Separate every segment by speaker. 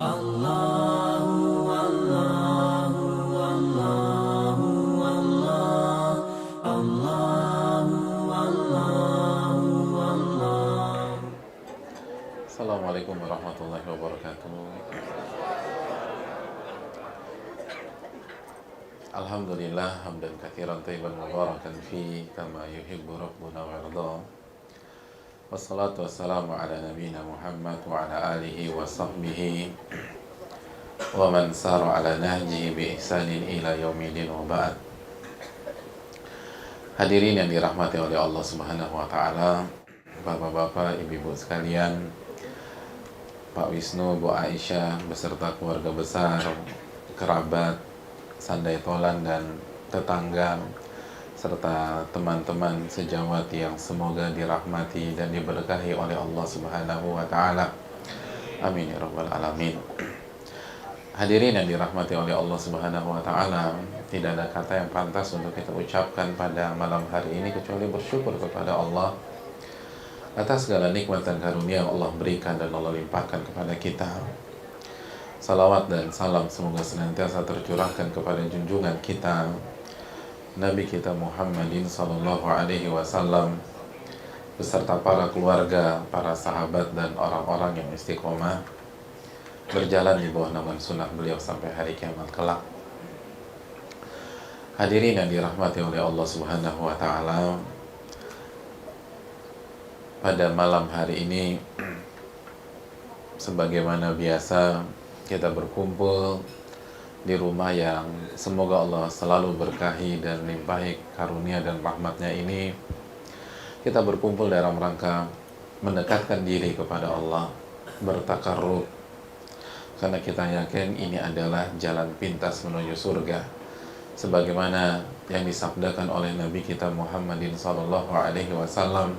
Speaker 1: Allahu Allahu Allahu Allah Allahu Allahu Allah.
Speaker 2: Assalamualaikum warahmatullahi wabarakatuh. Alhamdulillah hamdan katsiran thayyiban mubarakan fi kama yuhibbu rabbuna wa yarda. Wassalatu wassalamu ala nabiyyina Muhammad wa ala alihi wa sahbihi wa man sara ala nahjihi bi ihsanin ila yaumidin wa ba'd. Hadirin yang dirahmati oleh Allah Subhanahu wa taala, Bapak-bapak, Ibu-ibu sekalian, Pak Wisnu, Bu Aisyah beserta keluarga besar, kerabat, sandai tolan dan tetangga serta teman-teman sejawat yang semoga dirahmati dan diberkahi oleh Allah Subhanahu wa taala. Amin ya rabbal alamin. Hadirin yang dirahmati oleh Allah Subhanahu wa taala, tidak ada kata yang pantas untuk kita ucapkan pada malam hari ini kecuali bersyukur kepada Allah atas segala nikmat dan karunia yang Allah berikan dan Allah limpahkan kepada kita. Salawat dan salam semoga senantiasa tercurahkan kepada junjungan kita Nabi kita Muhammadin sallallahu alaihi wasallam beserta para keluarga, para sahabat dan orang-orang yang istiqomah berjalan di bawah naungan sunnah beliau sampai hari kiamat kelak. Hadirin yang dirahmati oleh Allah Subhanahu wa taala, pada malam hari ini sebagaimana biasa kita berkumpul di rumah yang semoga Allah selalu berkahi dan limpahi karunia dan rahmatnya ini. Kita berkumpul dalam rangka mendekatkan diri kepada Allah, bertakarrub, karena kita yakin ini adalah jalan pintas menuju surga sebagaimana yang disabdakan oleh Nabi kita Muhammadin sallallahu alaihi wasallam,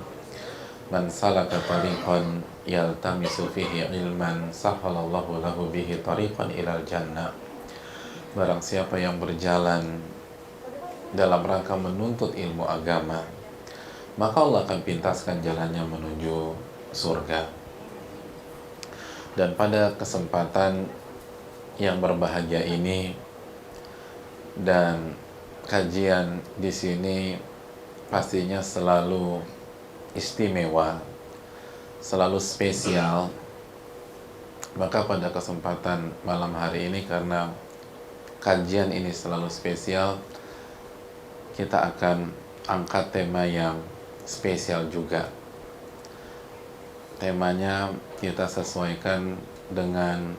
Speaker 2: man salaka tariqan yaltamisu fihi ilman sahhalallahu lahu bihi tariqan ilal jannah. Barang siapa yang berjalan dalam rangka menuntut ilmu agama, maka Allah akan pintaskan jalannya menuju surga. Dan pada kesempatan yang berbahagia ini dan kajian di sini pastinya selalu istimewa, selalu spesial. Maka pada kesempatan malam hari ini, karena kajian ini selalu spesial, kita akan angkat tema yang spesial juga. Temanya kita sesuaikan dengan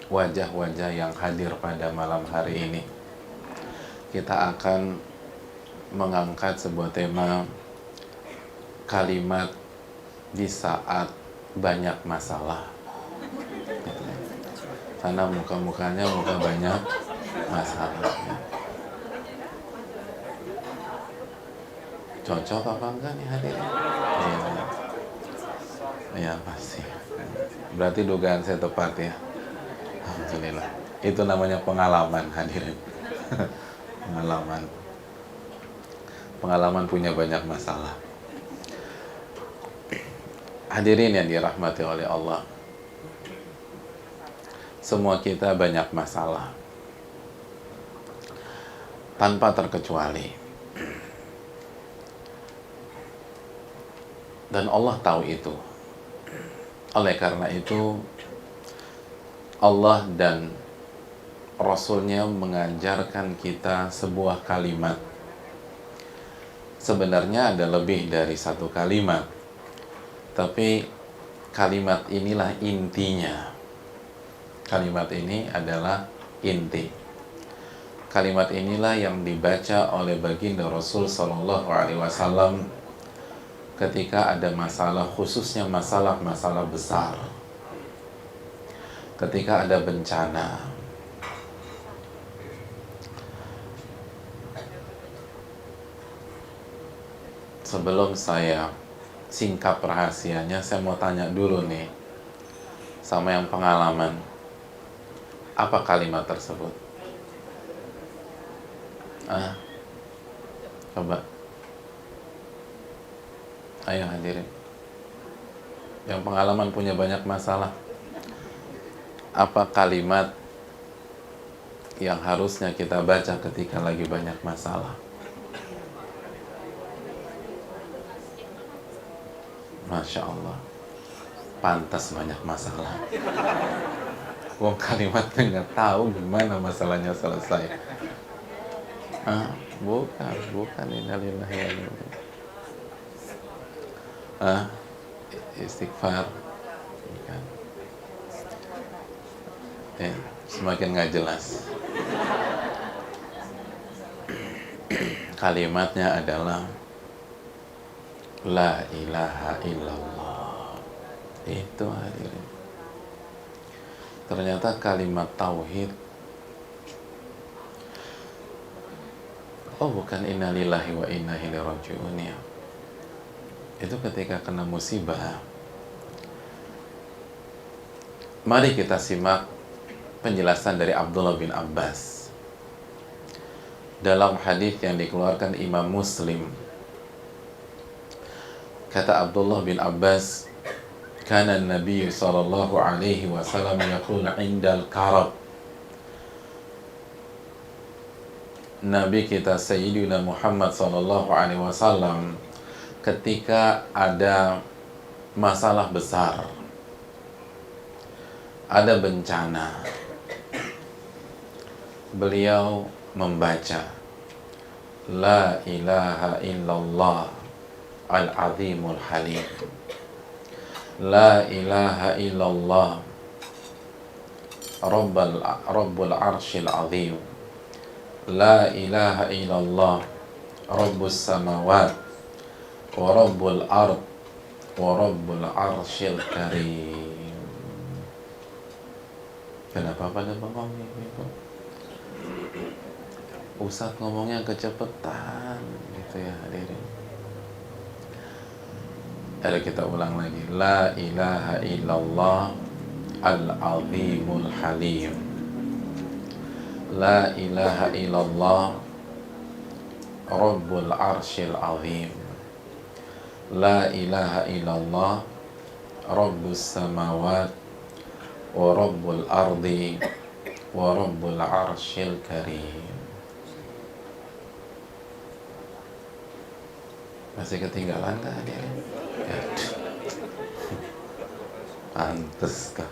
Speaker 2: wajah-wajah yang hadir pada malam hari ini. Kita akan mengangkat sebuah tema, kalimat di saat banyak masalah. Karena muka-mukanya muka banyak masalah. Cocok apa enggak nih hadirin? Ya pasti. Berarti dugaan saya tepat ya. Alhamdulillah. Itu namanya pengalaman hadirin. Pengalaman punya banyak masalah. Hadirin yang dirahmati oleh Allah, semua kita banyak masalah tanpa terkecuali, dan Allah tahu itu. Oleh karena itu Allah dan Rasulnya mengajarkan kita sebuah kalimat. Sebenarnya ada lebih dari satu kalimat, tapi kalimat inilah intinya. Kalimat ini adalah inti. Kalimat inilah yang dibaca oleh baginda Rasul Sallallahu Alaihi Wasallam ketika ada masalah, khususnya masalah-masalah besar. Ketika ada bencana, sebelum saya singkap rahasianya, saya mau tanya dulu nih sama yang pengalaman, apa kalimat tersebut? Coba, ayo hadirin. Yang pengalaman punya banyak masalah. apa kalimat yang harusnya kita baca ketika lagi banyak masalah? Masya Allah, pantas banyak masalah. Wong kalimatnya nggak tahu gimana masalahnya selesai. Bukan innalillahi wa inna ilaihi. Istighfar. Bukan. Semakin nggak jelas. Kalimatnya adalah La ilaha illallah. Itu hadirin. Ternyata kalimat tauhid. Oh, bukan innalillahi wa inna ilaihi raji'un ya. Itu ketika kena musibah. Mari kita simak penjelasan dari Abdullah bin Abbas dalam hadis yang dikeluarkan Imam Muslim. Kata Abdullah bin Abbas, kana Nabi sallallahu alaihi wasallam yaqul 'indal karab. Nabi kita Sayyidina Muhammad sallallahu alaihi wasallam ketika ada masalah besar, ada bencana, beliau membaca La ilaha illallah al-azimul halim. La ilaha illallah rabbul arshil azim. La ilaha illallah rabbus samawat wa rabbul ard wa rabbul arshil karim. Kenapa pada bengong itu? Ustaz ngomongnya kecepetan gitu ya hadirin. Ada kita ulang lagi. La ilaha illallah al-azimul halim. La ilaha illallah rabbul arshil azim. La ilaha illallah rabbus samawat wa rabbul ardi wa rabbul arshil karim. Masih ketinggalan kah dia? Ya. Pantes kah?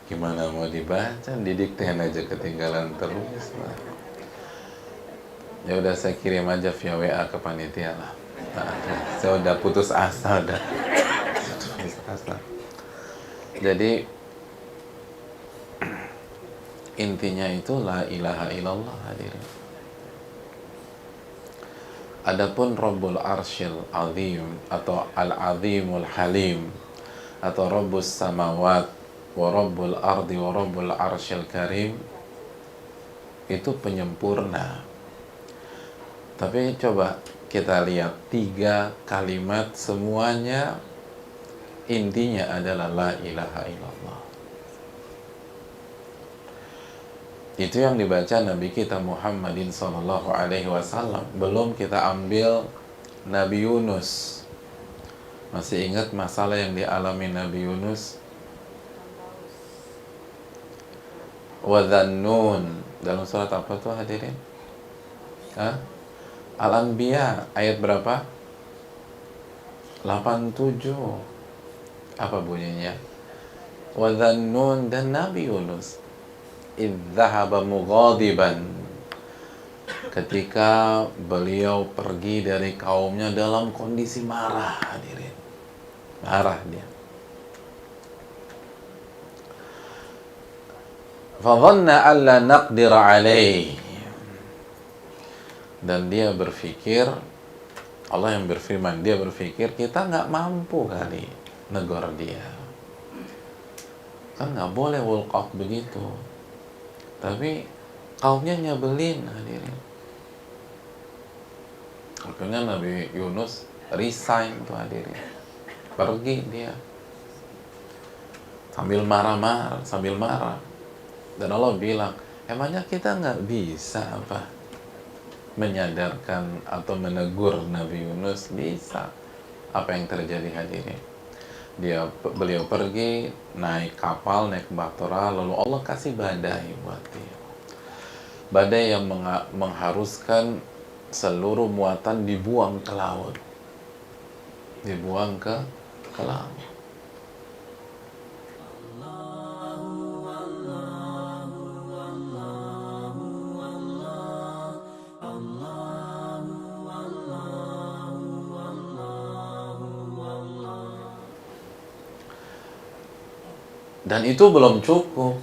Speaker 2: Gimana mau dibaca? Didikten aja ketinggalan terus lah. Ya udah saya kirim aja via WA ke panitia lah. Nah, saya udah putus asa udah. Putus asa. Jadi intinya itu la ilaha illallah hadirin. Adapun Rabbul Arshil Azim atau Al-Azimul Halim atau Rabbus Samawat wa Rabbul Ardi wa Rabbul Arshil Karim itu penyempurna. Tapi coba kita lihat 3 kalimat semuanya intinya adalah la ilaha illallah. Itu yang dibaca Nabi kita Muhammadin sallallahu alaihi wasallam. Belum kita ambil Nabi Yunus. Masih ingat masalah yang dialami Nabi Yunus? Wa dhannun. Dalam surat apa tuh hadirin? Al-Anbiya ayat berapa? 87. Apa bunyinya? Wa dhannun, dan Nabi Yunus idzahaba mughadiban, ketika beliau pergi dari kaumnya dalam kondisi marah hadirin. Marah dia. Fadhanna alla naqdira alaih, dan dia berpikir, Allah yang berfirman, dia berpikir kita nggak mampu kali negor dia. Kan nggak boleh walk out begitu. Tapi kaumnya nyebelin hadirin. Akhirnya Nabi Yunus resign tuh hadirin. Pergi dia. Sambil marah. Dan Allah bilang, emangnya kita nggak bisa apa menyadarkan atau menegur Nabi Yunus? Bisa. Apa yang terjadi hadirin? Beliau pergi naik kapal, naik bahtera, lalu Allah kasih badai buat dia. Badai yang mengharuskan seluruh muatan dibuang ke laut. Dibuang ke laut. Dan itu belum cukup,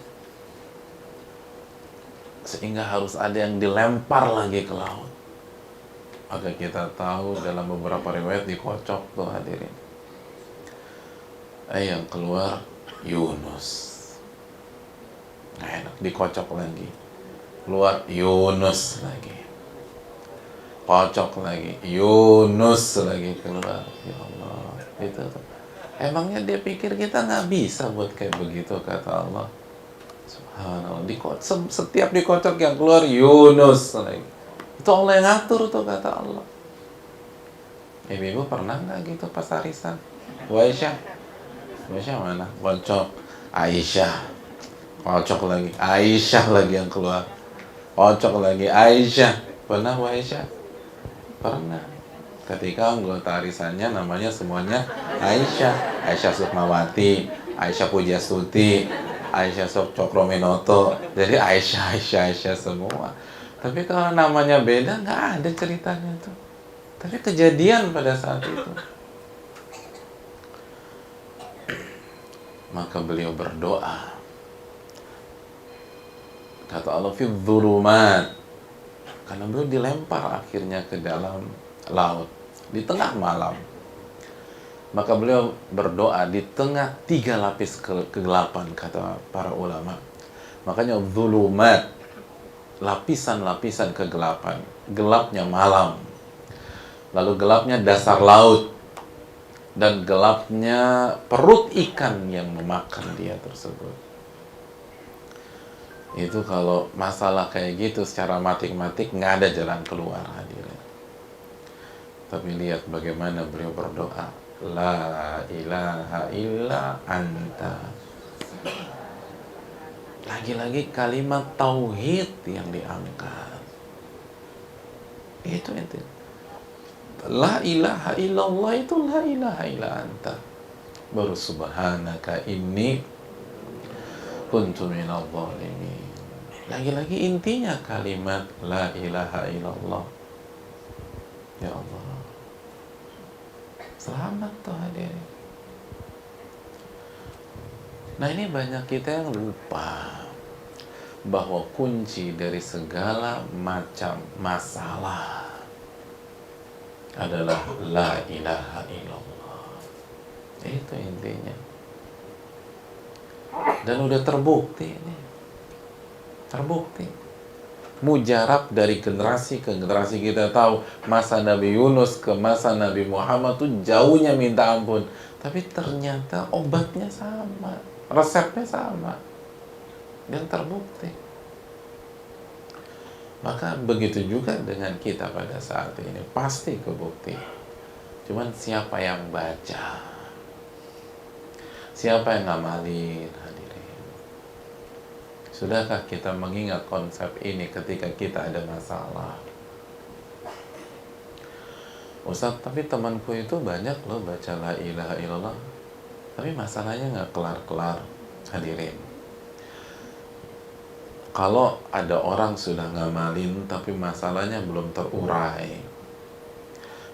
Speaker 2: sehingga harus ada yang dilempar lagi ke laut. Maka kita tahu dalam beberapa riwayat dikocok tuh hadirin. Yang keluar Yunus. Nggak enak, dikocok lagi. Keluar Yunus lagi. Kocok lagi, Yunus lagi keluar. Ya Allah, itu tuh. Emangnya dia pikir kita nggak bisa buat kayak begitu, kata Allah. Subhanallah, setiap dikocok yang keluar Yunus lagi. Itu Allah yang ngatur tuh, kata Allah. Ibu pernah nggak gitu pas arisan? Aisyah mana? Kocok Aisyah, kocok lagi Aisyah lagi yang keluar, kocok lagi Aisyah. Pernah Aisyah? Pernah. Ketika anggota arisannya namanya semuanya Aisyah, Aisyah Sukmawati, Aisyah Pujastuti, Aisyah Cokroaminoto, jadi Aisyah semua. Tapi kalau namanya beda, nggak ada ceritanya tuh. Tapi kejadian pada saat itu. Maka beliau berdoa. Kata Allah, fi dzulumat. Karena beliau dilempar akhirnya ke dalam laut di tengah malam. Maka beliau berdoa di tengah 3 lapis kegelapan, kata para ulama. Makanya dzulumat, lapisan-lapisan kegelapan. Gelapnya malam, lalu gelapnya dasar laut, dan gelapnya perut ikan yang memakan dia tersebut. Itu kalau masalah kayak gitu secara matematik nggak ada jalan keluar, hadirin. Tapi lihat bagaimana beliau berdoa, la ilaha illa anta. Lagi-lagi kalimat tauhid yang diangkat. Itu. La ilaha illallah itu la ilaha illa anta. Baru subhanaka inni kuntu minadh dhalimin. Lagi-lagi intinya kalimat la ilaha illallah. Ya Allah, selamat tuh hadirin. Nah, ini banyak kita yang lupa bahwa kunci dari segala macam masalah adalah la ilaha illallah. Itu intinya. Dan udah terbukti ini. Terbukti. Mujarab dari generasi ke generasi. Kita tahu masa Nabi Yunus ke masa Nabi Muhammad tuh jauhnya minta ampun. Tapi ternyata obatnya sama, resepnya sama, dan terbukti. Maka begitu juga dengan kita pada saat ini, pasti kebukti. Cuman siapa yang baca, siapa yang ngamalin, hadirin. Sudahkah kita mengingat konsep ini ketika kita ada masalah? Ustaz, tapi temanku itu banyak loh baca la ilaha illallah, tapi masalahnya nggak kelar-kelar, hadirin. Kalau ada orang sudah ngamalin tapi masalahnya belum terurai,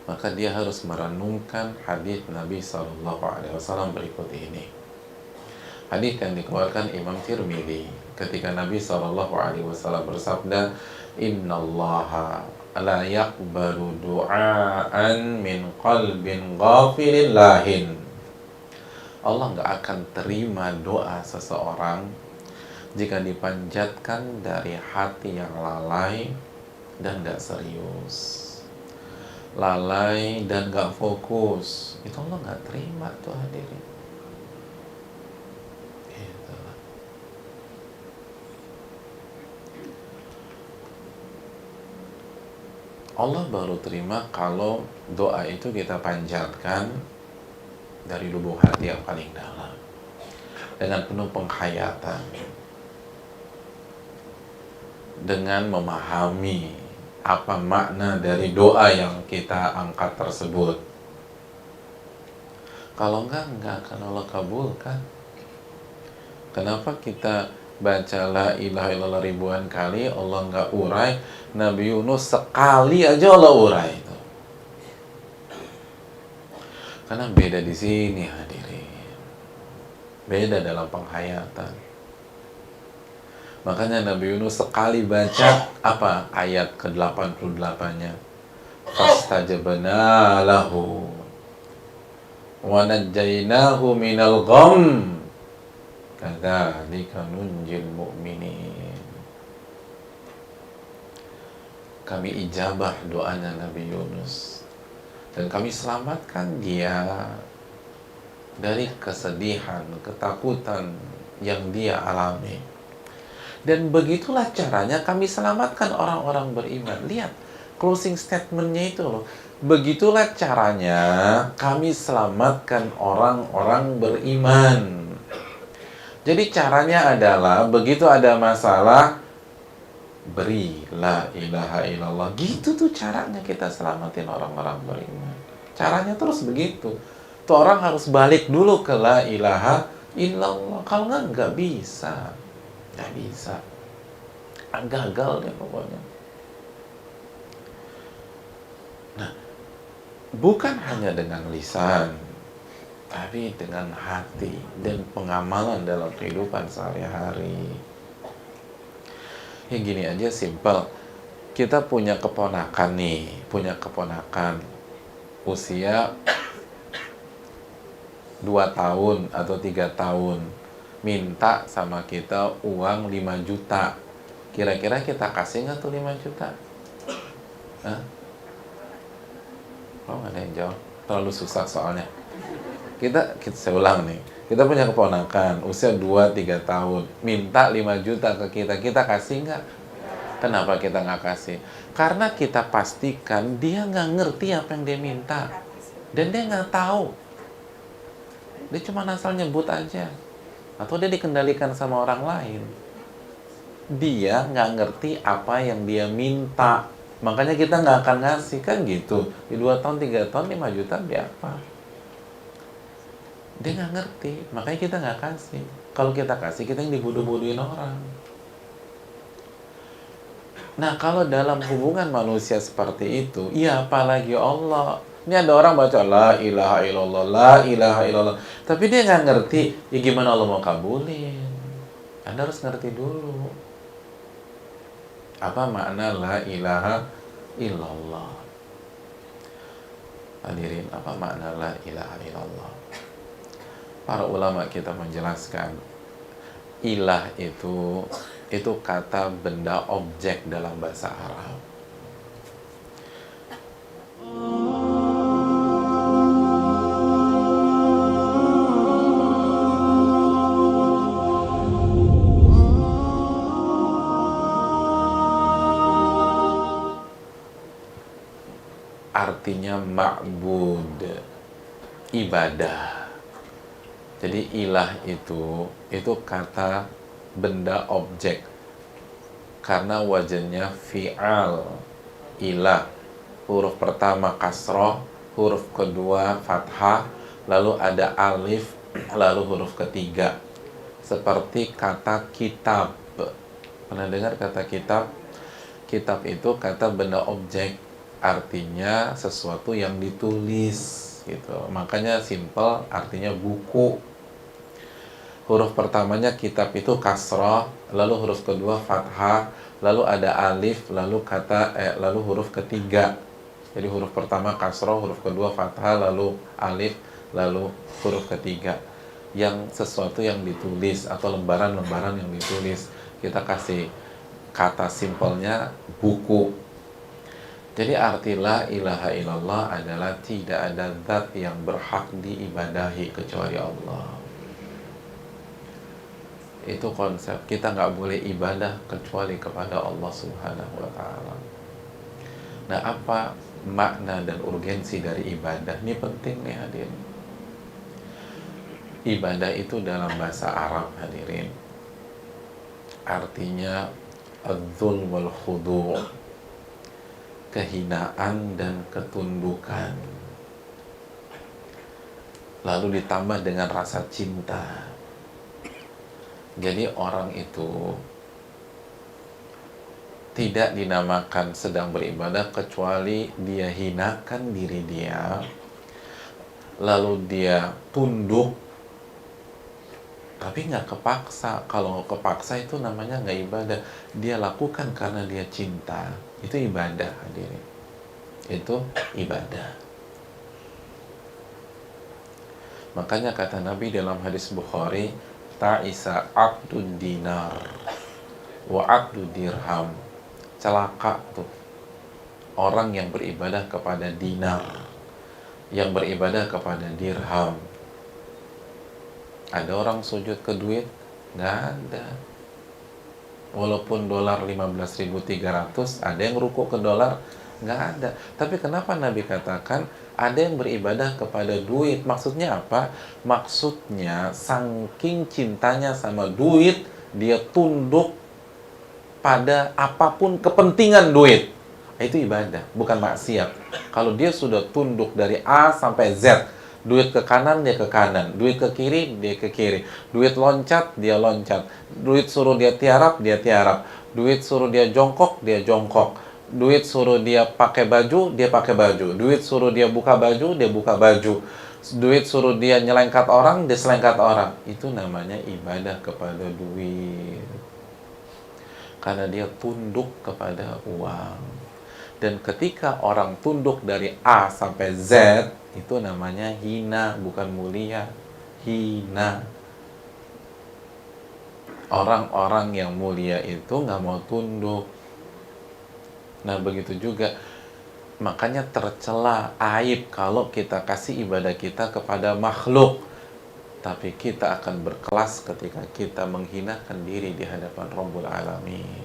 Speaker 2: maka dia harus merenungkan hadis Nabi SAW berikut ini. Hadis yang dikeluarkan Imam Tirmidzi ketika Nabi SAW bersabda, Innallaha la yaqbalu du'aan min qalbin ghafilin lahin. Allah nggak akan terima doa seseorang jika dipanjatkan dari hati yang lalai dan gak serius, lalai dan gak fokus. Itu Allah gak terima tuh hadirin. Gitu. Allah baru terima kalau doa itu kita panjatkan dari lubuk hati yang paling dalam, dengan penuh penghayatan, dengan memahami apa makna dari doa yang kita angkat tersebut. Kalau enggak akan Allah kabulkan. Kenapa kita baca la ilaha illallah ribuan kali Allah enggak urai? Nabi Yunus sekali aja Allah urai itu. Karena beda di sini hadirin. Beda dalam penghayatan. Makanya Nabi Yunus sekali baca apa ayat ke-88-nya. Fastajabna lahu wa najjaynahu minal gham kadzalika nunjil mu'minin. Kami ijabah doanya Nabi Yunus dan kami selamatkan dia dari kesedihan, ketakutan yang dia alami. Dan begitulah caranya kami selamatkan orang-orang beriman. Lihat closing statementnya itu loh. Begitulah caranya kami selamatkan orang-orang beriman. Jadi caranya adalah begitu ada masalah, beri la ilaha illallah. Gitu tuh caranya kita selamatin orang-orang beriman. Caranya terus begitu. Tuh orang harus balik dulu ke la ilaha illallah. Kalau nggak bisa. Nggak bisa. Gagal deh pokoknya. Nah, bukan hanya dengan lisan, tapi dengan hati dan pengamalan dalam kehidupan sehari-hari. Ya gini aja simpel. Kita punya keponakan nih, usia 2 tahun atau 3 tahun, minta sama kita uang 5 juta. Kira-kira kita kasih nggak tuh 5 juta? Hah? Oh, nggak ada yang jawab. Terlalu susah soalnya. Saya ulang nih. Kita punya keponakan usia 2-3 tahun, minta 5 juta ke kita. Kita kasih nggak? Kenapa kita nggak kasih? Karena kita pastikan dia nggak ngerti apa yang dia minta. Dan dia nggak tahu. Dia cuma asal nyebut aja. Atau dia dikendalikan sama orang lain. Dia nggak ngerti apa yang dia minta. Makanya kita nggak akan ngasih, kan gitu. Di 2 tahun, 3 tahun, 5 juta dia apa? Dia nggak ngerti, makanya kita nggak kasih. Kalau kita kasih, kita yang dibodoh-bodohin orang. Nah, kalau dalam hubungan manusia seperti itu, ya apalagi Allah. Ini ada orang baca la ilaha illallah, la ilaha illallah, tapi dia nggak ngerti, ya gimana Allah mau kabulin? Anda harus ngerti dulu. Apa makna la ilaha illallah? Hadirin, apa makna la ilaha illallah? Para ulama kita menjelaskan, ilah itu kata benda objek dalam bahasa Arab. Artinya ma'bud, ibadah. Jadi ilah itu kata benda objek. Karena wazannya fi'al, ilah. Huruf pertama kasroh, huruf kedua fathah, lalu ada alif, lalu huruf ketiga. Seperti kata kitab. Pernah dengar kata kitab? Kitab itu kata benda objek. Artinya sesuatu yang ditulis gitu. Makanya simple, artinya buku. Huruf pertamanya kitab itu kasrah, lalu huruf kedua fathah, lalu ada alif, lalu lalu huruf ketiga. Jadi huruf pertama kasrah, huruf kedua fathah, lalu alif, lalu huruf ketiga. Yang sesuatu yang ditulis atau lembaran-lembaran yang ditulis. Kita kasih kata simpelnya buku. Jadi arti la ilaha illallah adalah tidak ada zat yang berhak diibadahi kecuali Allah. Itu konsep, kita nggak boleh ibadah kecuali kepada Allah Subhanahu wa ta'ala. Nah, apa makna dan urgensi dari ibadah? Ini penting nih hadirin. Ibadah itu dalam bahasa Arab, hadirin, artinya adzul wal khudu', kehinaan dan ketundukan, lalu ditambah dengan rasa cinta. Jadi orang itu tidak dinamakan sedang beribadah kecuali dia hinakan diri dia, lalu dia tunduk, tapi nggak kepaksa. Kalau kepaksa itu namanya nggak ibadah. Dia lakukan karena dia cinta. Itu ibadah, hadirin. Itu ibadah. Makanya kata Nabi dalam hadis Bukhari, ta'isa abdud dinar wa abdud dirham. Celaka tuh orang yang beribadah kepada dinar, yang beribadah kepada dirham. Ada orang sujud ke duit? Nggak ada. Walaupun dolar 15.300, ada yang ruku ke dolar? Nggak ada. Tapi kenapa Nabi katakan ada yang beribadah kepada duit? Maksudnya apa? Maksudnya saking cintanya sama duit, dia tunduk pada apapun kepentingan duit. Itu ibadah, bukan maksiat. Kalau dia sudah tunduk dari A sampai Z, duit ke kanan, dia ke kanan. Duit ke kiri, dia ke kiri. Duit loncat, dia loncat. Duit suruh dia tiarap, dia tiarap. Duit suruh dia jongkok, dia jongkok. Duit suruh dia pakai baju, dia pakai baju. Duit suruh dia buka baju, dia buka baju. Duit suruh dia nyelengkat orang, dia selengkat orang. Itu namanya ibadah kepada duit. Karena dia tunduk kepada uang. Dan ketika orang tunduk dari A sampai Z, itu namanya hina, bukan mulia. Hina. Orang-orang yang mulia itu nggak mau tunduk. Nah, begitu juga. Makanya tercela, aib kalau kita kasih ibadah kita kepada makhluk. Tapi kita akan berkelas ketika kita menghinakan diri di hadapan Rabbul Alamin.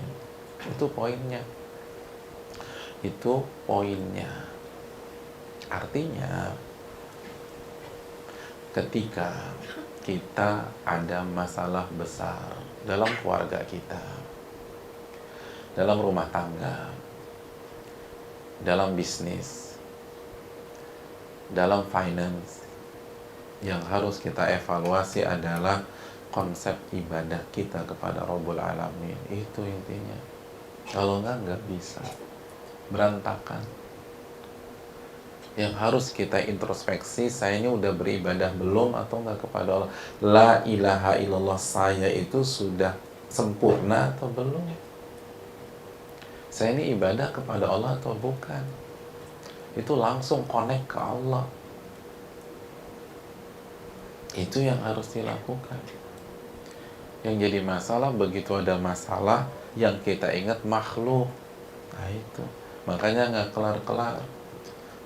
Speaker 2: Itu poinnya. Itu poinnya. Artinya, ketika kita ada masalah besar dalam keluarga kita, dalam rumah tangga, dalam bisnis, dalam finance, yang harus kita evaluasi adalah konsep ibadah kita kepada Rabbul Alamin. Itu intinya. Kalau nggak bisa. Berantakan. Yang harus kita introspeksi, saya ini udah beribadah belum atau enggak kepada Allah. La ilaha illallah saya itu sudah sempurna atau belum? Saya ini ibadah kepada Allah atau bukan? Itu langsung connect ke Allah. Itu yang harus dilakukan. Yang jadi masalah, begitu ada masalah yang kita ingat makhluk. Nah itu. Makanya nggak kelar-kelar.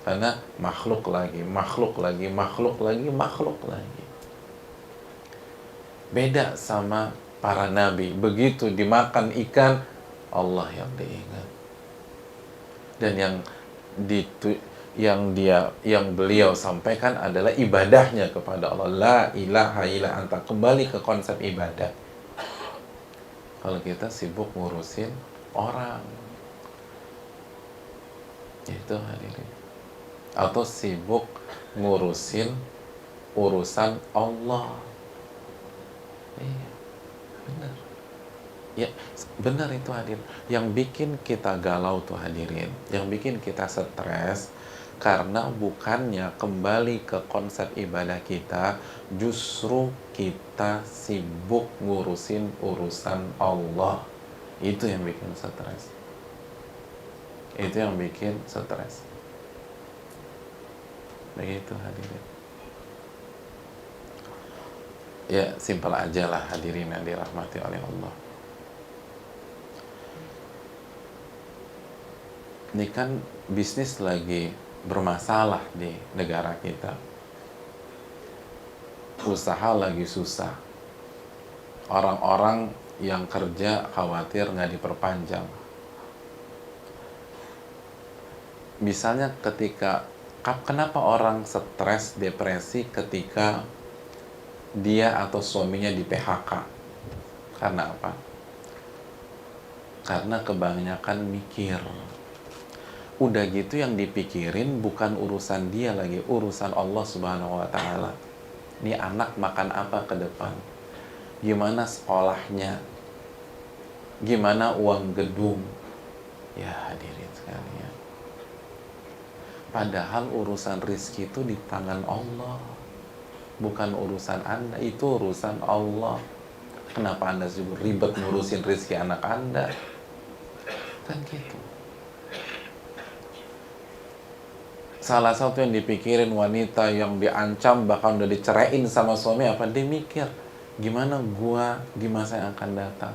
Speaker 2: Karena makhluk lagi, makhluk lagi, makhluk lagi, makhluk lagi. Beda sama para nabi. Begitu dimakan ikan, Allah yang diingat. Dan yang beliau sampaikan adalah ibadahnya kepada Allah. La ilaha illa anta. Kembali ke konsep ibadah. Kalau kita sibuk ngurusin orang, itu hadirin. Atau sibuk ngurusin urusan Allah. Iya, benar. Ya, benar itu hadirin. Yang bikin kita galau tuh hadirin, yang bikin kita stres, karena bukannya kembali ke konsep ibadah kita, justru kita sibuk ngurusin urusan Allah. Itu yang bikin stres. Itu yang bikin stres. Begitu hadirin. Ya, simpel aja lah hadirin yang dirahmati oleh Allah. Ini kan bisnis lagi bermasalah di negara kita. Usaha lagi susah. Orang-orang yang kerja khawatir nggak diperpanjang. Misalnya kenapa orang stres, depresi ketika dia atau suaminya di PHK. Karena apa? Karena kebanyakan mikir. Udah gitu yang dipikirin bukan urusan dia lagi, urusan Allah Subhanahu wa Ta'ala. Ini anak makan apa ke depan? Gimana sekolahnya? Gimana uang gedung? Ya hadirin sekalian. Padahal urusan rizki itu di tangan Allah. Bukan urusan Anda, itu urusan Allah. Kenapa Anda sibuk ribet ngurusin rizki anak Anda? Kan gitu. Salah satu yang dipikirin wanita yang diancam bahkan udah diceraiin sama suami apa? Dia mikir, gimana gua di masa yang akan datang?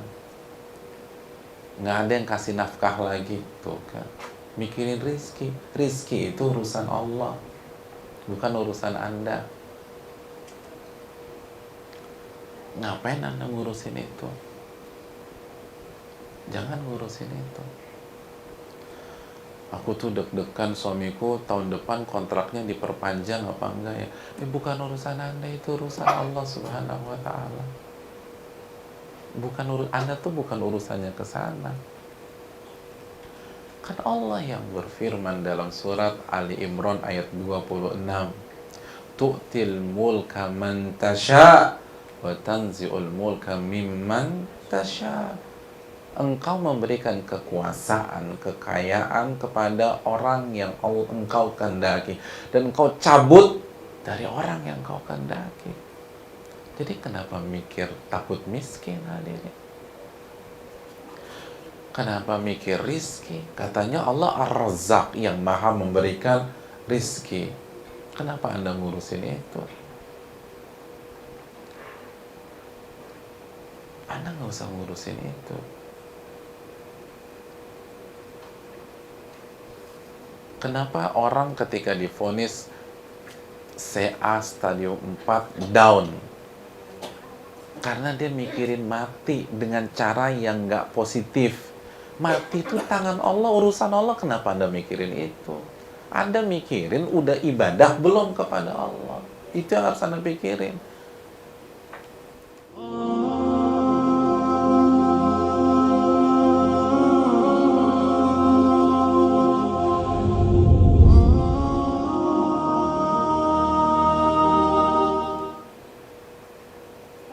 Speaker 2: Nggak ada yang kasih nafkah lagi, tuh kan? Mikirin rizki. Rizki itu urusan Allah, bukan urusan Anda. Ngapain Anda ngurusin itu? Jangan ngurusin itu. Aku tuh deg-degan suamiku tahun depan kontraknya diperpanjang apa enggak ya? Bukan urusan Anda, itu urusan Allah Subhanahu wa Ta'ala. Anda tuh bukan urusannya ke sana. Kan Allah yang berfirman dalam surat Ali Imran ayat 26. Tu'til mulka man tasha wa tanzi'ul mulka mimman tasha. Engkau memberikan kekuasaan, kekayaan kepada orang yang engkau kehendaki, dan engkau cabut dari orang yang engkau kehendaki. Jadi kenapa mikir takut miskin hadirin? Kenapa mikir rizki? Katanya Allah Ar-Razzaq yang maha memberikan rizki. Kenapa Anda ngurusin itu? Anda nggak usah ngurusin itu. Kenapa orang ketika divonis CA stadium 4 down? Karena dia mikirin mati dengan cara yang nggak positif. Mati itu tangan Allah, urusan Allah. Kenapa Anda mikirin itu? Anda mikirin udah ibadah belum kepada Allah. Itu yang harus Anda pikirin.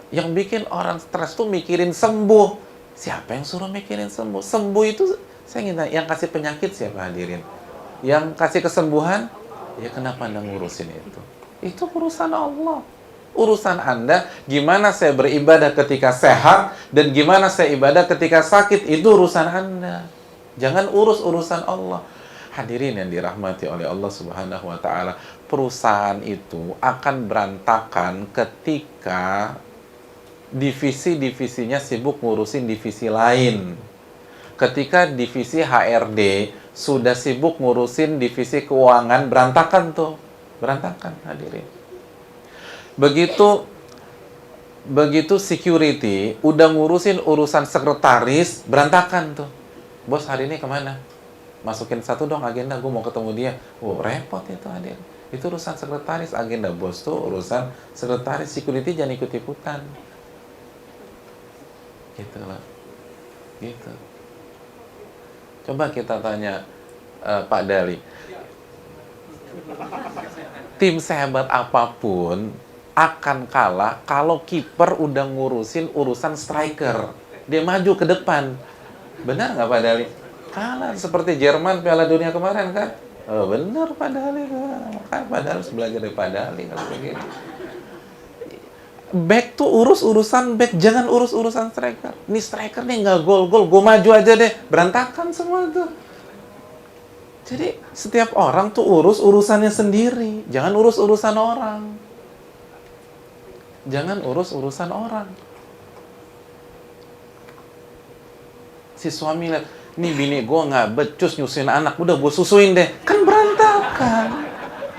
Speaker 2: Yang bikin orang stres tuh mikirin sembuh. Siapa yang suruh mikirin sembuh? Sembuh itu, saya ingin tanya, yang kasih penyakit siapa hadirin? Yang kasih kesembuhan? Ya kenapa Anda ngurusin itu? Itu urusan Allah. Urusan Anda, gimana saya beribadah ketika sehat, dan gimana saya ibadah ketika sakit, itu urusan Anda. Jangan urus urusan Allah. Hadirin yang dirahmati oleh Allah Subhanahu wa Ta'ala, perusahaan itu akan berantakan ketika divisi-divisinya sibuk ngurusin divisi lain. Ketika divisi HRD sudah sibuk ngurusin divisi keuangan, berantakan tuh. Berantakan hadirin. Begitu security udah ngurusin urusan sekretaris, berantakan tuh. Bos hari ini kemana? Masukin satu dong agenda, gue mau ketemu dia. Repot itu hadirin. Itu urusan sekretaris, agenda bos tuh urusan sekretaris. Security jangan ikut-ikutan. Gitu loh. Gitu. Coba kita tanya Pak Dali. Tim sehebat apapun akan kalah kalau kiper udah ngurusin urusan striker. Dia maju ke depan. Benar nggak Pak Dali? Kalah seperti Jerman Piala Dunia kemarin kan? Oh, benar Pak Dali. Makanya Pak Dali harus belajar dari Pak Dali kalau begini. Back tuh urus urusan back, jangan urus urusan striker. Ini striker nih nggak gol-gol, gue maju aja deh, berantakan semua tuh. Jadi setiap orang tuh urus urusannya sendiri, jangan urus urusan orang. Jangan urus urusan orang. Si suami lihat, nih bini gue nggak becus nyusuin anak, udah gue susuin deh, kan berantakan,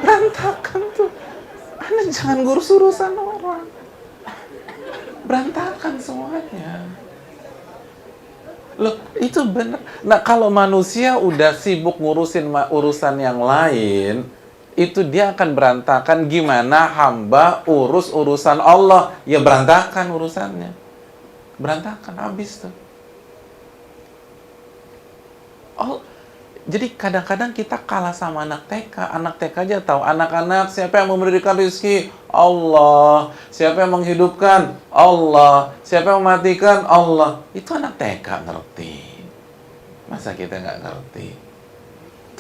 Speaker 2: berantakan tuh. Anda jangan ngurus urusan orang. Berantakan semuanya. Loh, itu benar. Nah, kalau manusia udah sibuk ngurusin urusan yang lain, itu dia akan berantakan. Gimana hamba urus urusan Allah? Ya berantakan urusannya. Berantakan, habis tuh. Oh, jadi kadang-kadang kita kalah sama anak TK. Anak TK aja tahu, anak-anak siapa yang memberikan rezeki? Allah. Siapa yang menghidupkan? Allah. Siapa yang mematikan? Allah. Itu anak TK ngerti. Masa kita nggak ngerti?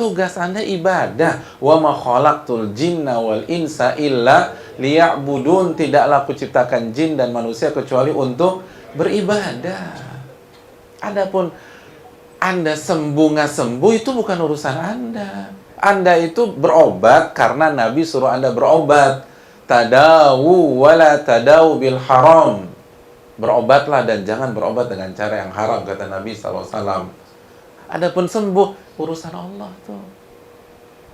Speaker 2: Tugas Anda ibadah. Wa ma khalaqtul jinna wal insa illa liya'budun. Tidaklah aku ciptakan jin dan manusia kecuali untuk beribadah. Adapun Anda sembuh nggak sembuh itu bukan urusan Anda. Anda itu berobat karena Nabi suruh Anda berobat. Tadawu wala tadawu bil haram. Berobatlah dan jangan berobat dengan cara yang haram, kata Nabi SAW. Adapun sembuh, urusan Allah tuh.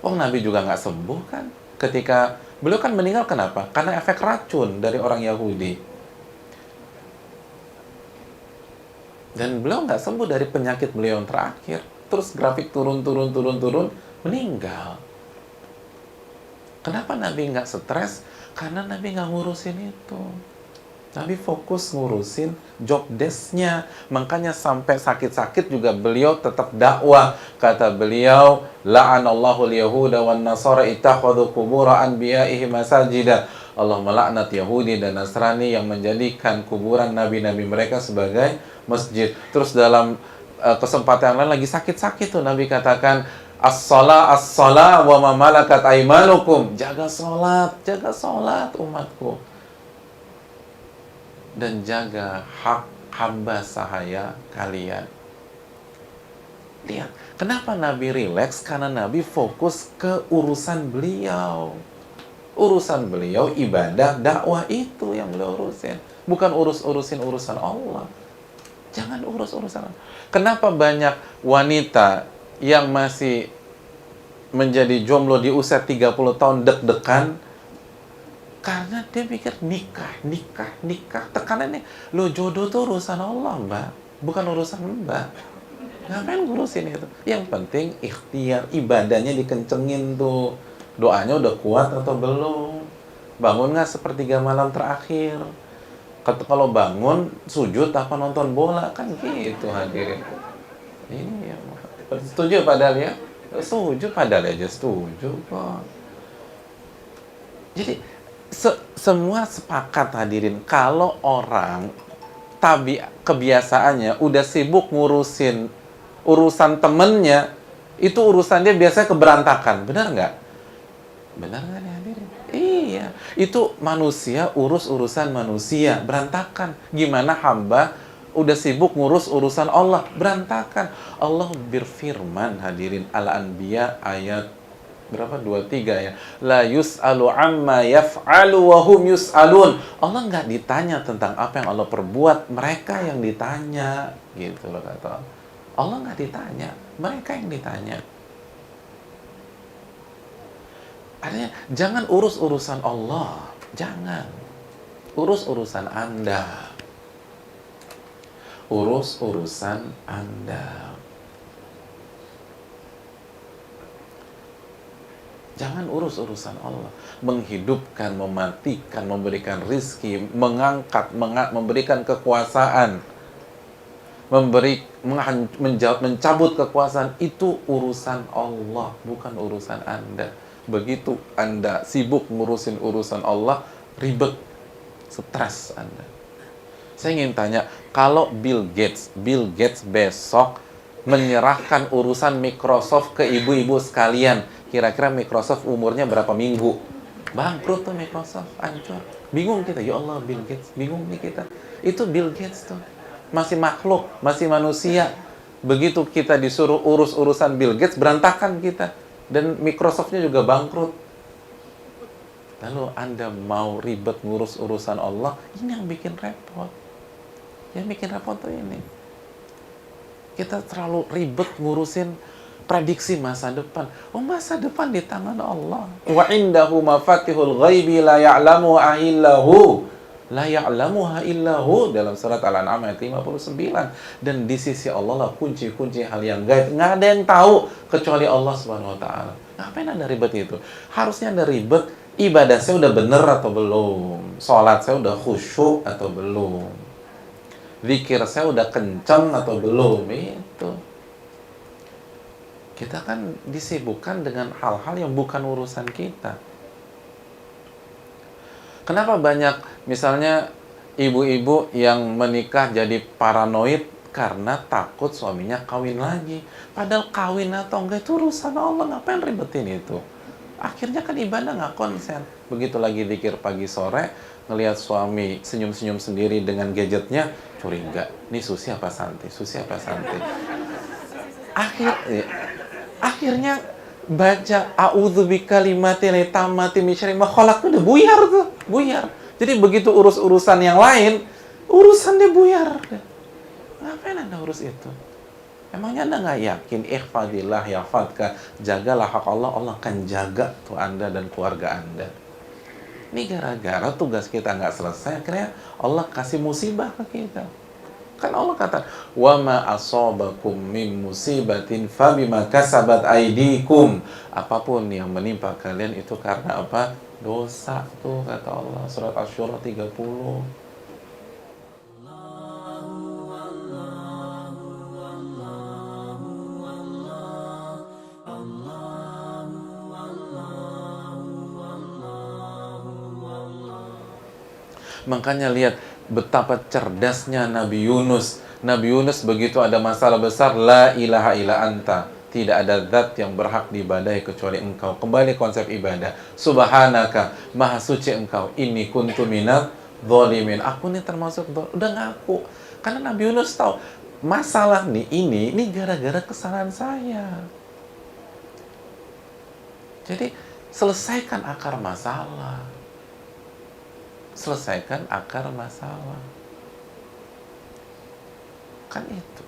Speaker 2: Oh, Nabi juga nggak sembuh kan? Ketika beliau kan meninggal, kenapa? Karena efek racun dari orang Yahudi. Dan beliau nggak sembuh dari penyakit beliau yang terakhir. Terus grafik turun, meninggal. Kenapa Nabi nggak stres? Karena Nabi nggak ngurusin itu. Nabi fokus ngurusin job desk-nya. Makanya sampai sakit-sakit juga beliau tetap dakwah. Kata beliau, la'anallahu al-yahuda wan nasara ittakhadhu qubura anbiya'ihim masajida. Allah melaknat Yahudi dan Nasrani yang menjadikan kuburan nabi-nabi mereka sebagai masjid. Terus dalam kesempatan lain lagi sakit-sakit tuh Nabi katakan, as-salah wa ma malakat aimanukum. Jaga salat umatku. Dan jaga hak hamba sahaya kalian. Lihat, kenapa Nabi rileks? Karena Nabi fokus ke urusan beliau. Urusan beliau ibadah, dakwah, itu yang beliau urusin. Bukan urusin urusan Allah. Jangan urus urusan Allah. Kenapa banyak wanita yang masih menjadi jomblo di usia 30 tahun deg-degan? Karena dia pikir nikah. Tekanannya, lo jodoh tuh urusan Allah, Mbak. Bukan urusan Mbak. Ngapain ngurusin itu? Yang penting ikhtiar, ibadahnya dikencengin tuh. Doanya udah kuat atau belum? Bangun nggak sepertiga malam terakhir? Kalau bangun, sujud apa nonton bola? Kan gitu hadirin. Ini ya, setuju padahal ya? Setuju padahal aja setuju kok. Jadi, semua sepakat hadirin. Kalau orang kebiasaannya udah sibuk ngurusin urusan temennya, itu urusan dia biasanya keberantakan. Benar nggak? Benar nggak nih hadirin? Iya, itu manusia urus urusan manusia, berantakan. Gimana hamba udah sibuk ngurus urusan Allah, berantakan. Allah berfirman hadirin, Al-Anbiya ayat berapa? 23 ya. La yus'alu amma yaf'alu wa hum yus'alun. Allah nggak ditanya tentang apa yang Allah perbuat, mereka yang ditanya. Gitu loh kata Allah. Allah nggak ditanya, mereka yang ditanya. Artinya, jangan urus urusan Allah. Jangan. Urus urusan Anda. Urus urusan Anda. Jangan urus urusan Allah. Menghidupkan, mematikan, memberikan rizki, mengangkat, memberikan kekuasaan, mencabut kekuasaan, itu urusan Allah, bukan urusan Anda. Begitu Anda sibuk ngurusin urusan Allah, ribet, stres Anda. Saya ingin tanya, kalau Bill Gates besok menyerahkan urusan Microsoft ke ibu-ibu sekalian, kira-kira Microsoft umurnya berapa minggu? Bangkrut tuh Microsoft, hancur. Bingung kita, ya Allah Bill Gates, bingung nih kita. Itu Bill Gates tuh, masih makhluk, masih manusia. Begitu kita disuruh urus urusan Bill Gates, berantakan kita. Dan Microsoft-nya juga bangkrut. Lalu Anda mau ribet ngurus urusan Allah, ini yang bikin repot. Yang bikin repot tuh ini. Kita terlalu ribet ngurusin prediksi masa depan. Oh, masa depan di tangan Allah. Wa indahu mafatihul ghaibi la ya'lamu illahu. La ya'lamuha illahu dalam surat Al-An'am ayat 59. Dan di sisi Allah lah kunci-kunci hal yang gaib. Nggak ada yang tahu kecuali Allah Subhanahu wa taala. Ngapain ada ribet itu? Harusnya ada ribet, ibadah saya udah bener atau belum? Sholat saya udah khusyuk atau belum? Zikir saya udah kencang atau belum? Itu. Kita kan disibukkan dengan hal-hal yang bukan urusan kita. Kenapa banyak misalnya ibu-ibu yang menikah jadi paranoid karena takut suaminya kawin lagi. Padahal kawin atau enggak itu urusan Allah, ngapain ribetin itu? Akhirnya kan ibadah nggak konsen. Begitu lagi zikir pagi sore, ngelihat suami senyum-senyum sendiri dengan gadgetnya, curiga. Nih Susi apa Santi? Susi apa Santi? Akhirnya baca a'udzubika limati litamati min syarri ma khalaq udah buyar. Jadi begitu urusan yang lain, urusan dia buyar. Ngapain Anda urus itu? Emangnya Anda nggak yakin ihfadillah yahfadka, jagalah hak Allah, Allah akan jaga tuh Anda dan keluarga Anda. Ini gara-gara tugas kita nggak selesai, akhirnya Allah kasih musibah ke kita. Kan Allah kata, "Wa ma asabakum min musibatin fabima kasabat aydikum." Apapun yang menimpa kalian itu karena apa? Dosa tuh kata Allah. Surat Asy-Syura 30. Makanya lihat betapa cerdasnya Nabi Yunus. Nabi Yunus begitu ada masalah besar, la ilaha illa anta. Tidak ada zat yang berhak diibadahi kecuali engkau. Kembali konsep ibadah. Subhanaka, maha suci engkau. Inni kuntu minadz dzalimin. Aku nih termasuk, udah ngaku. Karena Nabi Yunus tahu, masalah nih ini gara-gara kesalahan saya. Jadi, selesaikan akar masalah. Selesaikan akar masalah. Kan itu.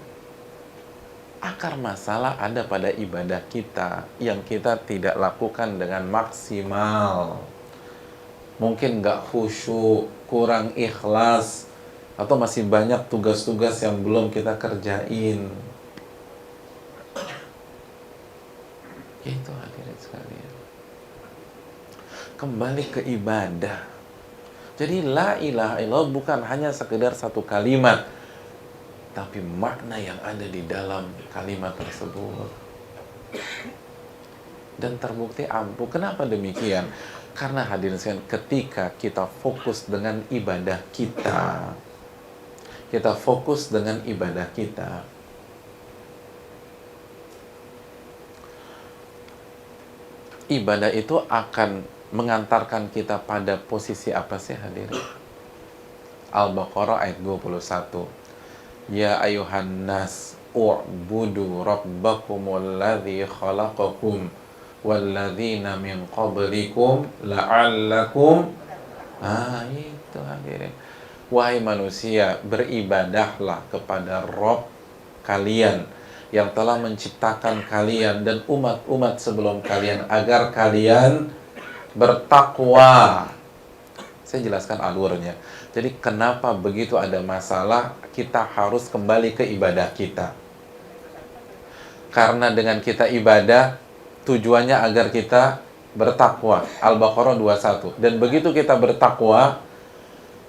Speaker 2: Akar masalah ada pada ibadah kita yang kita tidak lakukan dengan maksimal. Mungkin nggak khusyuk, kurang ikhlas, atau masih banyak tugas-tugas yang belum kita kerjain. Itu hadirin sekalian. Kembali ke ibadah. Jadi la ilaha illallah bukan hanya sekedar satu kalimat, tapi makna yang ada di dalam kalimat tersebut. Dan terbukti ampuh. Kenapa demikian? Karena hadirin sekalian, ketika kita fokus dengan ibadah kita, ibadah itu akan mengantarkan kita pada posisi apa sih hadirin? Al-Baqarah ayat 21. Ya ayuhan nas u'budu rabbakumul ladzi khalaqakum walladzina min qablikum la'allakum. Itu hadirin. Wahai manusia, beribadahlah kepada Rabb kalian yang telah menciptakan kalian dan umat-umat sebelum kalian agar kalian bertakwa. Saya jelaskan alurnya. Jadi kenapa begitu ada masalah kita harus kembali ke ibadah kita. Karena dengan kita ibadah tujuannya agar kita bertakwa. Al-Baqarah 21. Dan begitu kita bertakwa,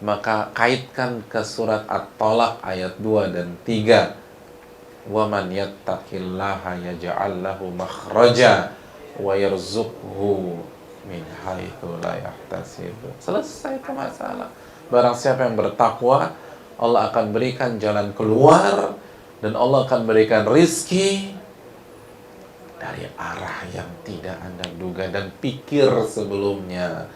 Speaker 2: maka kaitkan ke surat At-Talaq ayat 2 dan 3. Wa man yattaqillaha yaj'al lahu makhraja wa yarzuqhu min haitsu la yahtasib. Selesai itu masalah. Barang siapa yang bertakwa, Allah akan berikan jalan keluar dan Allah akan berikan rizki dari arah yang tidak Anda duga dan pikir sebelumnya.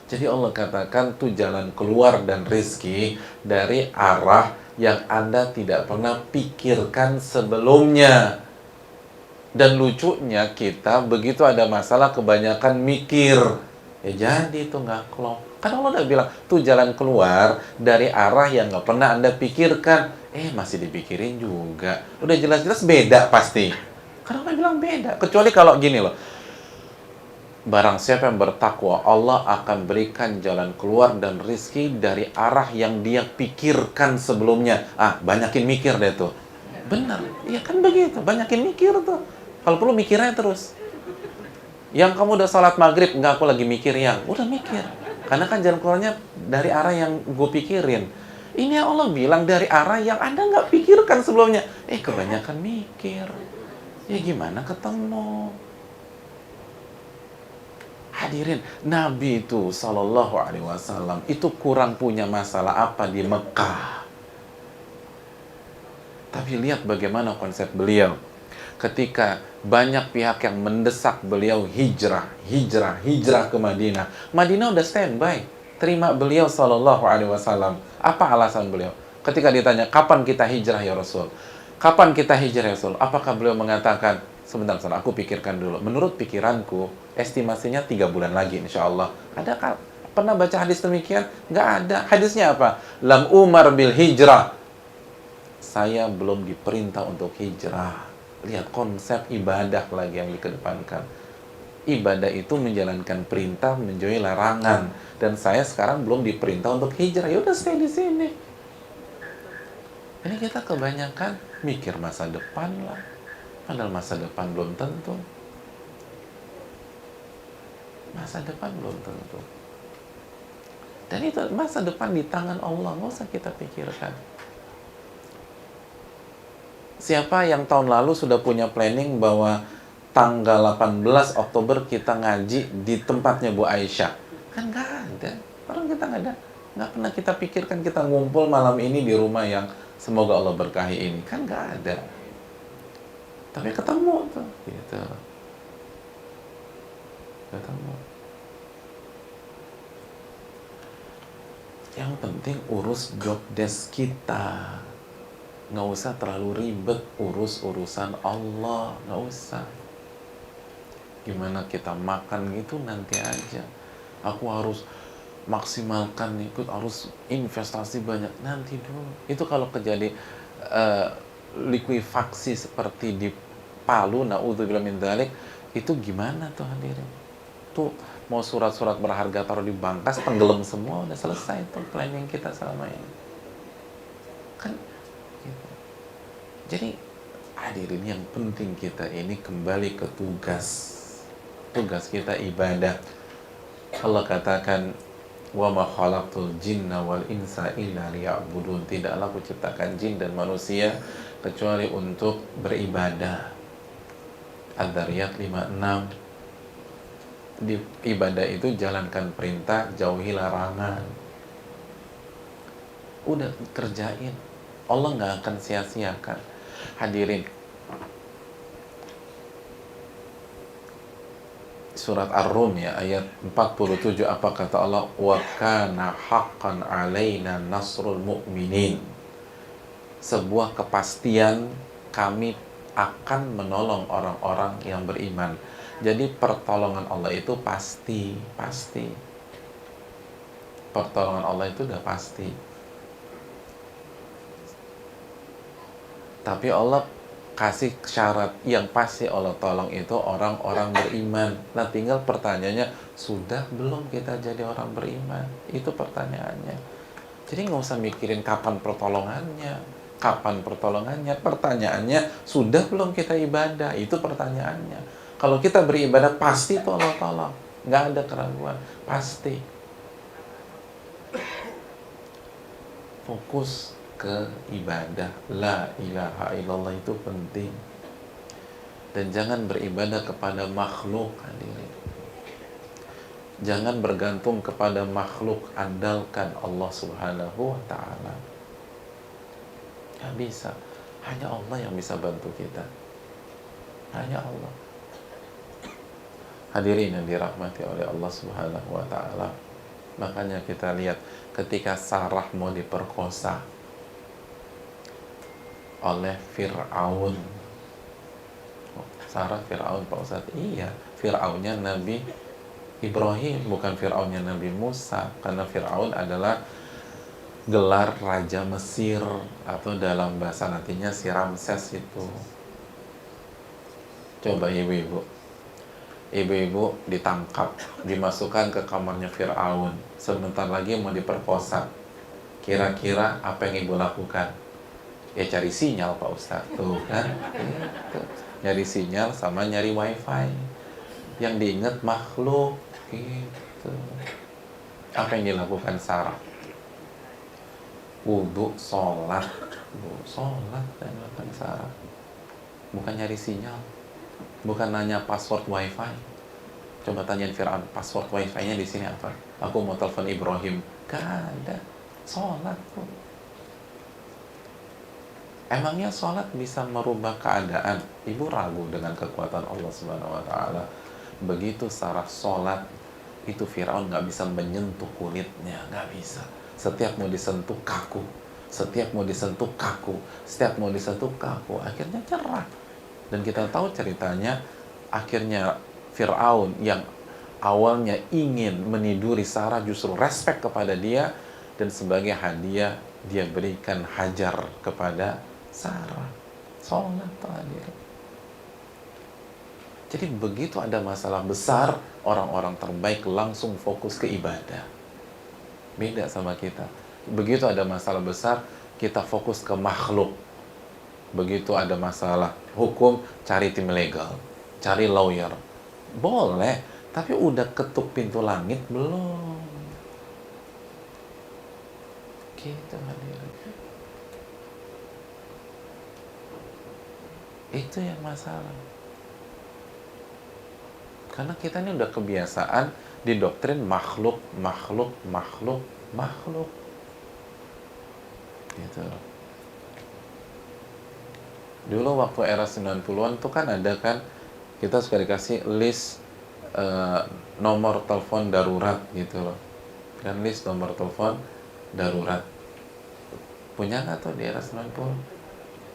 Speaker 2: Jadi Allah katakan tuh jalan keluar dan rizki dari arah yang Anda tidak pernah pikirkan sebelumnya. Dan lucunya kita begitu ada masalah kebanyakan mikir, ya jadi itu nggak klop. Kan Allah udah bilang tuh jalan keluar dari arah yang nggak pernah Anda pikirkan. Masih dipikirin juga. Udah jelas-jelas beda pasti. Karena Allah bilang beda. Kecuali kalau gini loh, barang siapa yang bertakwa, Allah akan berikan jalan keluar dan rizki dari arah yang dia pikirkan sebelumnya. Banyakin mikir deh tuh. Benar, iya kan begitu, banyakin mikir tuh. Kalau perlu mikirnya terus. Yang kamu udah sholat maghrib, nggak, aku lagi mikir yang, udah mikir. Karena kan jalan keluarnya dari arah yang gue pikirin. Ini yang Allah bilang dari arah yang Anda nggak pikirkan sebelumnya. Kebanyakan mikir. Ya gimana ketemu? Hadirin, Nabi itu Sallallahu Alaihi Wasallam itu kurang punya masalah apa di Mekah. Tapi lihat bagaimana konsep beliau. Ketika banyak pihak yang mendesak beliau hijrah ke Madinah. Madinah udah standby, terima beliau Sallallahu Alaihi Wasallam. Apa alasan beliau? Ketika ditanya, kapan kita hijrah ya Rasul? Kapan kita hijrah ya Rasul? Apakah beliau mengatakan, sebentar, aku pikirkan dulu. Menurut pikiranku, estimasinya 3 bulan lagi insya Allah. Ada pernah baca hadis demikian? Nggak ada. Hadisnya apa? Lam umar bil hijrah. Saya belum diperintah untuk hijrah. Lihat konsep ibadah lagi yang dikedepankan. Ibadah itu menjalankan perintah, menjauhi larangan. Dan saya sekarang belum diperintah untuk hijrah. Ya udah stay di sini. Ini kita kebanyakan mikir masa depan lah. Padahal masa depan belum tentu. Masa depan belum tentu. Dan itu masa depan di tangan Allah. Nggak usah kita pikirkan. Siapa yang tahun lalu sudah punya planning bahwa tanggal 18 Oktober kita ngaji di tempatnya Bu Aisyah? Kan nggak ada. Orang kita nggak ada. Nggak pernah kita pikirkan kita ngumpul malam ini di rumah yang semoga Allah berkahi ini. Kan nggak ada. Tapi ketemu tuh. Gitu. Ketemu. Yang penting urus job desk kita. Nggak usah terlalu ribet urus urusan Allah, nggak usah. Gimana kita makan gitu nanti aja. Aku harus maksimalkan, harus investasi banyak nanti dulu. Itu kalau terjadi likuifaksi seperti di Palu, naudzubillah min dzalik, itu gimana tuh hadirin? Tuh mau surat-surat berharga taruh di Bangkas, tenggelam semua, udah selesai tuh planning kita selama ini. Kan gitu. Jadi hadirin, yang penting kita ini kembali ke tugas kita ibadah. Allah katakan, wa ma khalaqtul jinna wal insa illa liya'budun. Tidaklah aku ciptakan jin dan manusia kecuali untuk beribadah. Ad-Dariyat 56. Di ibadah itu jalankan perintah, jauhi larangan. Udah kerjain. Allah nggak akan sia-siakan. Hadirin, surat Ar-Rum ya, ayat 47, apa kata Allah? Wa kana haqqan alaina nasrul mu'minin. Sebuah kepastian kami akan menolong orang-orang yang beriman. Jadi pertolongan Allah itu pasti. Pertolongan Allah itu udah pasti. Tapi Allah kasih syarat yang pasti, Allah tolong itu orang-orang beriman. Nah tinggal pertanyaannya, sudah belum kita jadi orang beriman? Itu pertanyaannya. Jadi nggak usah mikirin kapan pertolongannya. Pertanyaannya, sudah belum kita ibadah? Itu pertanyaannya. Kalau kita beribadah, pasti itu Allah tolong. Nggak ada keraguan. Pasti. Fokus ke ibadah. La ilaha illallah itu penting. Dan jangan beribadah kepada makhluk, hadirin. Jangan bergantung kepada makhluk, andalkan Allah Subhanahu wa ta'ala. Gak bisa. Hanya Allah yang bisa bantu kita. Hanya Allah. Hadirin yang dirahmati oleh Allah Subhanahu wa ta'ala. Makanya kita lihat ketika Sarah mau diperkosa oleh Fir'aun. Sarah Fir'aun, Pak Ustaz? Iya, Fir'aunnya Nabi Ibrahim, bukan Fir'aunnya Nabi Musa. Karena Fir'aun adalah gelar Raja Mesir, atau dalam bahasa Latinnya si Ramses itu. Coba ibu-ibu, ibu-ibu ditangkap, dimasukkan ke kamarnya Fir'aun, sebentar lagi mau diperkosa. Kira-kira apa yang ibu lakukan? Ya cari sinyal Pak Ustadz, tuh kan, gitu. Nyari sinyal sama nyari wifi. Yang diingat makhluk, gitu. Apa yang dilakukan Sarah? Wudhu, sholat, dan makan Sarah. Bukan nyari sinyal, bukan nanya password wifi. Coba tanyain Fir'aun, password wifi-nya di sini apa? Aku mau telepon Ibrahim. Gak ada. Sholat pun. Emangnya sholat bisa merubah keadaan? Ibu ragu dengan kekuatan Allah Subhanahu Wa Taala. Begitu Sarah sholat, itu Fir'aun nggak bisa menyentuh kulitnya, nggak bisa. Setiap mau disentuh kaku, setiap mau disentuh kaku, setiap mau disentuh kaku. Akhirnya cerah. Dan kita tahu ceritanya, akhirnya Fir'aun yang awalnya ingin meniduri Sarah justru respect kepada dia, dan sebagai hadiah dia berikan hajar kepada Sarah. Sholat hadir. Jadi begitu ada masalah besar, orang-orang terbaik langsung fokus ke ibadah. Beda sama kita. Begitu ada masalah besar, kita fokus ke makhluk. Begitu ada masalah hukum, cari tim legal, cari lawyer. Boleh, tapi udah ketuk pintu langit belum? Gitu hadirin. Itu yang masalah. Karena kita ini udah kebiasaan didoktrin makhluk. Gitu. Dulu waktu era 90-an tuh kan ada kan, kita suka dikasih list nomor telepon darurat gitu loh. Kan list nomor telepon darurat. Punya nggak tuh di era 90?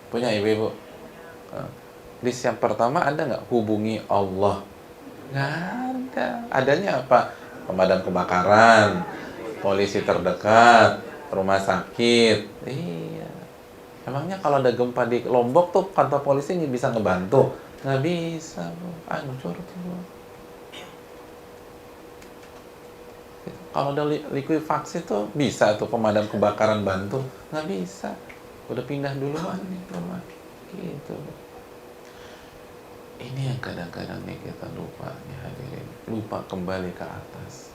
Speaker 2: Punya ibu-ibu? List yang pertama ada nggak? Hubungi Allah. Nggak ada. Adanya apa? Pemadam kebakaran, polisi terdekat, rumah sakit. Iya. Emangnya kalau ada gempa di Lombok tuh kantor polisi nggak bisa ngebantu? Nggak bisa, Bu. Hancur tuh. Kalau ada likuifaksi tuh bisa tuh pemadam kebakaran bantu. Nggak bisa. Udah pindah duluan nih rumah. Gitu. Ini yang kadang-kadang nih kita lupa nih hadirin. Lupa kembali ke atas.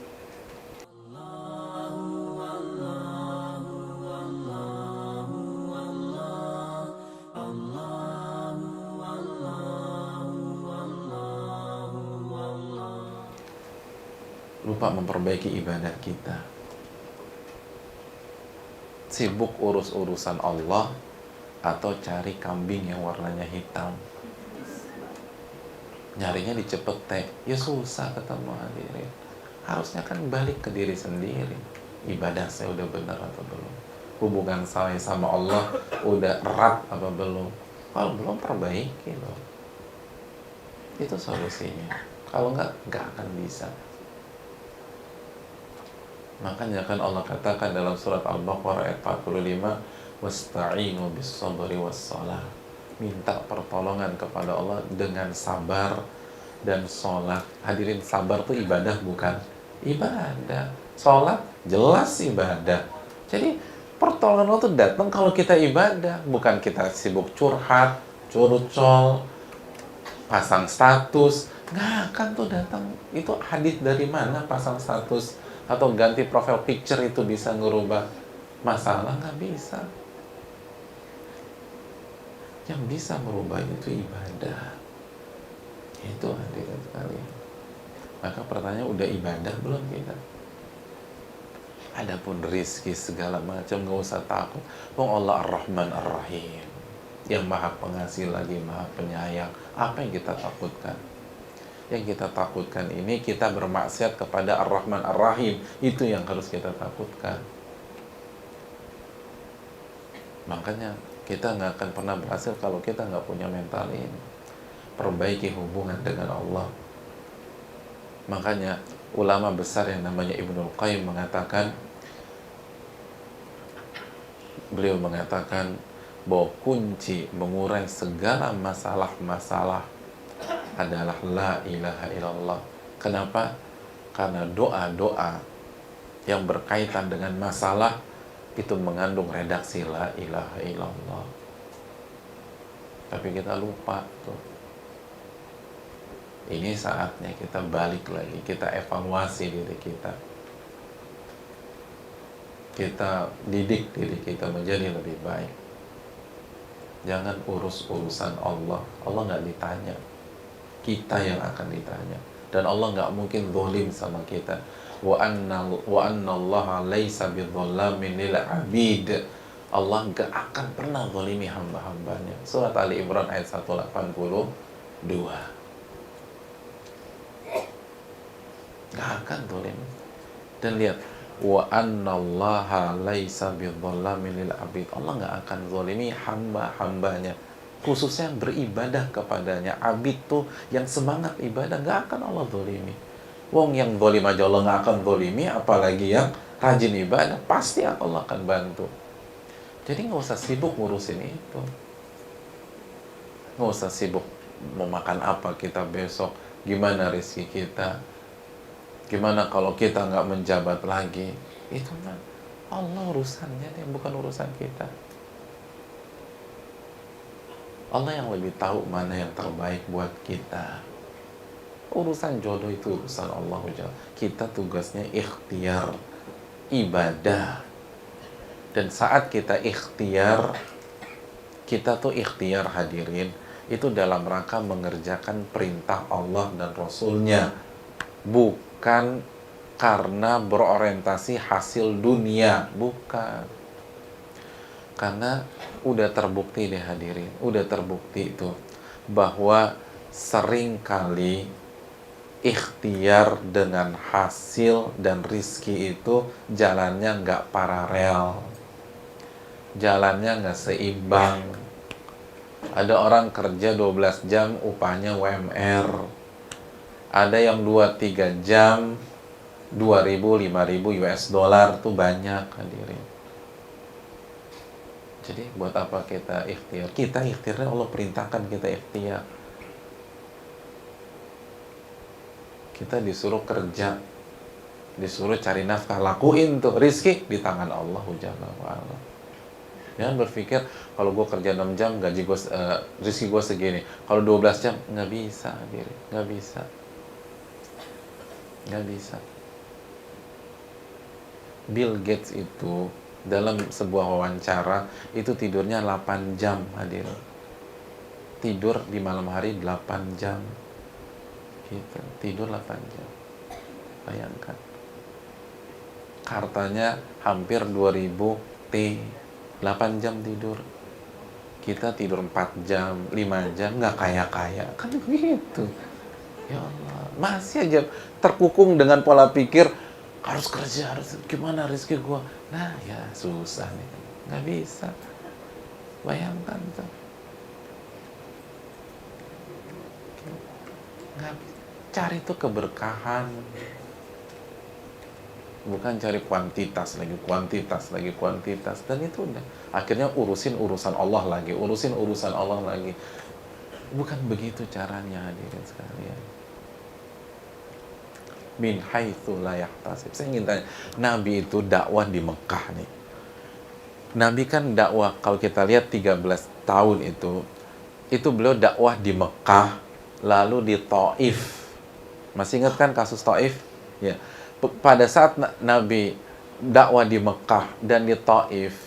Speaker 2: Lupa memperbaiki ibadah kita. Sibuk urus-urusan Allah atau cari kambing yang warnanya hitam. Nyarinya di Cepete, ya susah ketemu hadirin. Harusnya kan balik ke diri sendiri. Ibadah saya udah benar atau belum? Hubungan saya sama Allah udah erat apa belum? Kalau belum, perbaiki loh. Itu solusinya. Kalau nggak akan bisa. Makanya kan Allah katakan dalam surat Al-Baqarah ayat 45, wasta'inu bis-sabri was-shalah. Minta pertolongan kepada Allah dengan sabar dan sholat. Hadirin, sabar tuh ibadah bukan? Ibadah. Sholat jelas ibadah. Jadi pertolongan Allah tuh datang kalau kita ibadah, bukan kita sibuk curhat, curcol, pasang status. Nggak akan tuh datang. Itu hadis dari mana pasang status atau ganti profile picture itu bisa ngerubah masalah? Nggak bisa. Yang bisa merubah itu ibadah. Itu hadirin sekalian. Maka pertanyaan, udah ibadah belum kita? Adapun rizki segala macam nggak usah takut. Allah Ar-Rahman Ar-Rahim, yang maha pengasih lagi maha penyayang. Apa yang kita takutkan? Yang kita takutkan ini kita bermaksiat kepada Ar-Rahman Ar-Rahim. Itu yang harus kita takutkan. Makanya kita nggak akan pernah berhasil kalau kita nggak punya mental ini. Perbaiki hubungan dengan Allah. Makanya ulama besar yang namanya Ibnul Qayyim mengatakan, beliau mengatakan bahwa kunci mengurai segala masalah-masalah adalah la ilaha illallah. Kenapa? Karena doa-doa yang berkaitan dengan masalah itu mengandung redaksi la ilaha illallah. Tapi kita lupa tuh. Ini saatnya kita balik lagi, kita evaluasi diri kita. Kita didik diri kita menjadi lebih baik. Jangan urus urusan Allah. Allah nggak ditanya. Kita yang akan ditanya. Dan Allah nggak mungkin zalim sama kita. Wa anna allaha laisa bidzallamin lil abid. Allah nggak akan pernah zalimi hamba-hambanya. Surat Ali Imran ayat 182. Nggak akan zalim. Dan lihat, wa anna allaha laisa bidzallamin lil abid. Allah nggak akan zalimi hamba-hambanya, khususnya yang beribadah kepadanya. Abid tuh yang semangat ibadah, nggak akan Allah zalimi. Wong yang zalim aja Allah nggak akan zalimi, apalagi yang rajin ibadah, pasti Allah akan bantu. Jadi nggak usah sibuk ngurusin itu. Nggak usah sibuk mau makan apa kita besok, gimana rezeki kita, gimana kalau kita nggak menjabat lagi. Itu mah Allah urusannya deh, bukan urusan kita. Allah yang lebih tahu mana yang terbaik buat kita. Urusan jodoh itu urusan Allah. Kita tugasnya ikhtiar ibadah. Dan saat kita ikhtiar, kita tuh ikhtiar hadirin, itu dalam rangka mengerjakan perintah Allah dan Rasulnya, bukan karena berorientasi hasil dunia, bukan. Karena udah terbukti deh hadirin, udah terbukti itu bahwa seringkali ikhtiar dengan hasil dan rizki itu jalannya nggak paralel, jalannya nggak seimbang. Ada orang kerja 12 jam upahnya UMR, ada yang 2-3 jam 2.000, 5.000 US dollar, tuh banyak hadirin. Jadi buat apa kita ikhtiar? Kita ikhtiarnya Allah perintahkan kita ikhtiar. Kita disuruh kerja, disuruh cari nafkah, lakuin tuh. Rizki di tangan Allah Jalla wa'ala. Jangan berpikir kalau gue kerja 6 jam gaji gue, rizki gue segini, kalau 12 jam nggak bisa hadirin, nggak bisa, nggak bisa. Bill Gates itu dalam sebuah wawancara itu tidurnya 8 jam hadirin. Tidur di malam hari 8 jam gitu. Tidur 8 jam. Bayangkan. Hartanya hampir 2000 T. 8 jam tidur. Kita tidur 4 jam, 5 jam, nggak kaya-kaya. Kan begitu. Ya Allah. Masih aja terkukung dengan pola pikir harus kerja, harus gimana rezeki gua. Nah ya susah nih, nggak bisa. Bayangkan tuh, nggak bisa. Cari tuh keberkahan, bukan cari kuantitas lagi, kuantitas, dan itu udah akhirnya urusin urusan Allah lagi, urusin urusan Allah lagi. Bukan begitu caranya hadirin sekalian. Min haitsu la yahtasib. Saya ingin tanya, Nabi itu dakwah di Mekah nih. Nabi kan dakwah, kalau kita lihat 13 tahun itu beliau dakwah di Mekah, lalu di Taif. Masih ingat kan kasus Taif? Ya. Pada saat Nabi dakwah di Mekah dan di Taif,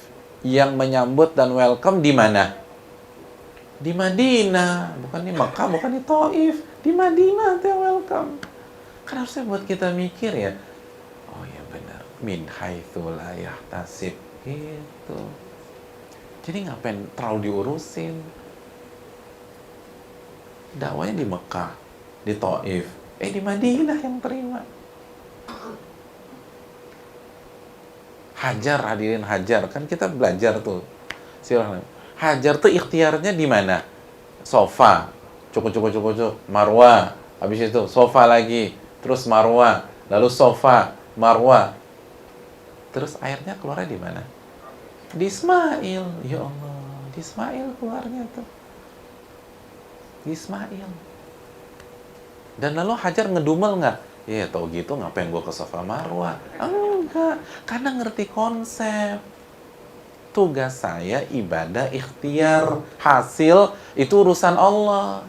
Speaker 2: yang menyambut dan welcome di mana? Di Madinah, bukan di Mekah, bukan di Taif, di Madinah yang welcome. Kan harusnya buat kita mikir ya, oh ya benar, min haitsu la yahtasib gitu. Jadi ngapain terlalu diurusin? Dakwanya di Mekah, di Taif, di Madinah yang terima. Hajar hadirin, Hajar, kan kita belajar tuh. Hajar tuh ikhtiarnya di mana? Sofa, cukup, Marwah, habis itu sofa lagi, terus Marwah, lalu sofa, Marwah, terus airnya keluarnya di mana? Di Ismail. Ya Allah, di Ismail keluarnya tuh, di Ismail. Dan lalu Hajar ngedumel nggak? Ya tau gitu ngapain gue ke Safa Marwah? Enggak, karena ngerti konsep. Tugas saya ibadah ikhtiar, hasil itu urusan Allah.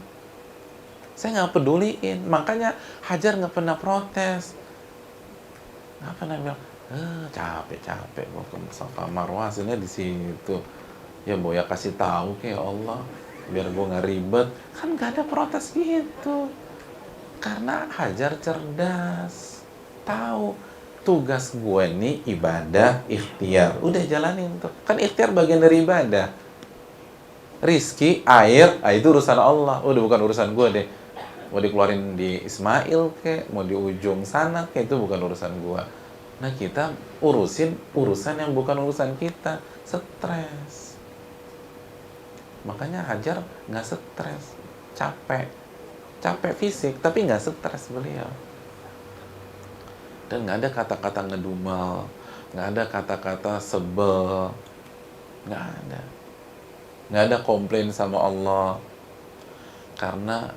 Speaker 2: Saya nggak peduliin, makanya Hajar nggak pernah protes, nggak pernah bilang, capek gue ke Safa Marwah, hasilnya di situ. Ya Boya kasih tahu kayak Allah, biar gue nggak ribet. Kan nggak ada protes gitu, karena Hajar cerdas, tahu tugas gue nih ibadah ikhtiar, udah jalanin tuh. Kan ikhtiar bagian dari ibadah. Rizki, air, itu urusan Allah, udah bukan urusan gue deh. Mau dikeluarin di Ismail kek, mau di ujung sana kek, itu bukan urusan gue. Nah kita urusin urusan yang bukan urusan kita, stres. Makanya Hajar nggak stres, capek fisik, tapi nggak stres beliau. Dan nggak ada kata-kata ngedumel, nggak ada kata-kata sebel, nggak ada komplain sama Allah, karena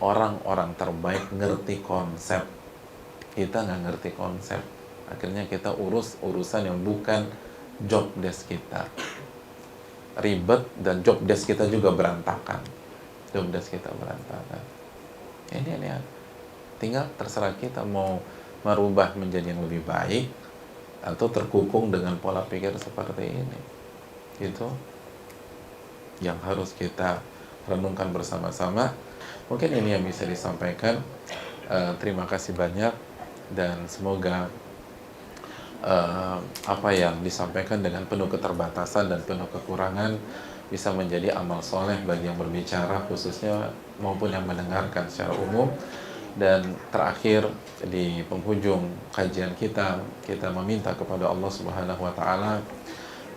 Speaker 2: orang-orang terbaik ngerti konsep. Kita nggak ngerti konsep, akhirnya kita urus urusan yang bukan job desk kita, ribet, dan job desk kita juga berantakan. Ini tinggal terserah kita mau merubah menjadi yang lebih baik atau terkungkung dengan pola pikir seperti ini. Itu yang harus kita renungkan bersama-sama. Mungkin ini yang bisa disampaikan. Terima kasih banyak, dan semoga apa yang disampaikan dengan penuh keterbatasan dan penuh kekurangan bisa menjadi amal soleh bagi yang berbicara khususnya maupun yang mendengarkan secara umum. Dan terakhir, di penghujung kajian kita meminta kepada Allah Subhanahu wa Ta'ala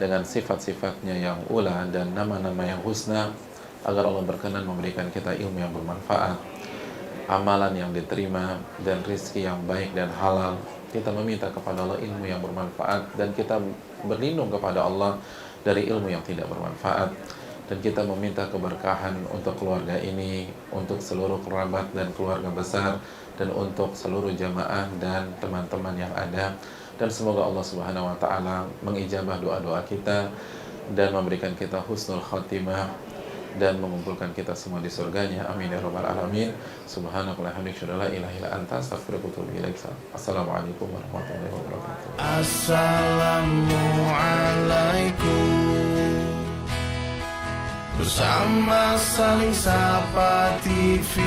Speaker 2: dengan sifat-sifatnya yang ula dan nama-nama yang husna, agar Allah berkenan memberikan kita ilmu yang bermanfaat, amalan yang diterima, dan rizki yang baik dan halal. Kita meminta kepada Allah ilmu yang bermanfaat, dan kita berlindung kepada Allah dari ilmu yang tidak bermanfaat. Dan kita meminta keberkahan untuk keluarga ini, untuk seluruh kerabat dan keluarga besar, dan untuk seluruh jamaah dan teman-teman yang ada. Dan semoga Allah Subhanahu wa Ta'ala mengijabah doa-doa kita dan memberikan kita husnul khotimah dan mengumpulkan kita semua di surganya. Amin ya rabbal alamin. Subhanakallahumma la ilaha illa anta astaghfiruka wa atubu ilaik. Assalamualaikum warahmatullahi wabarakatuh.
Speaker 3: Assalamualaikum. Bersama saling sapa TV.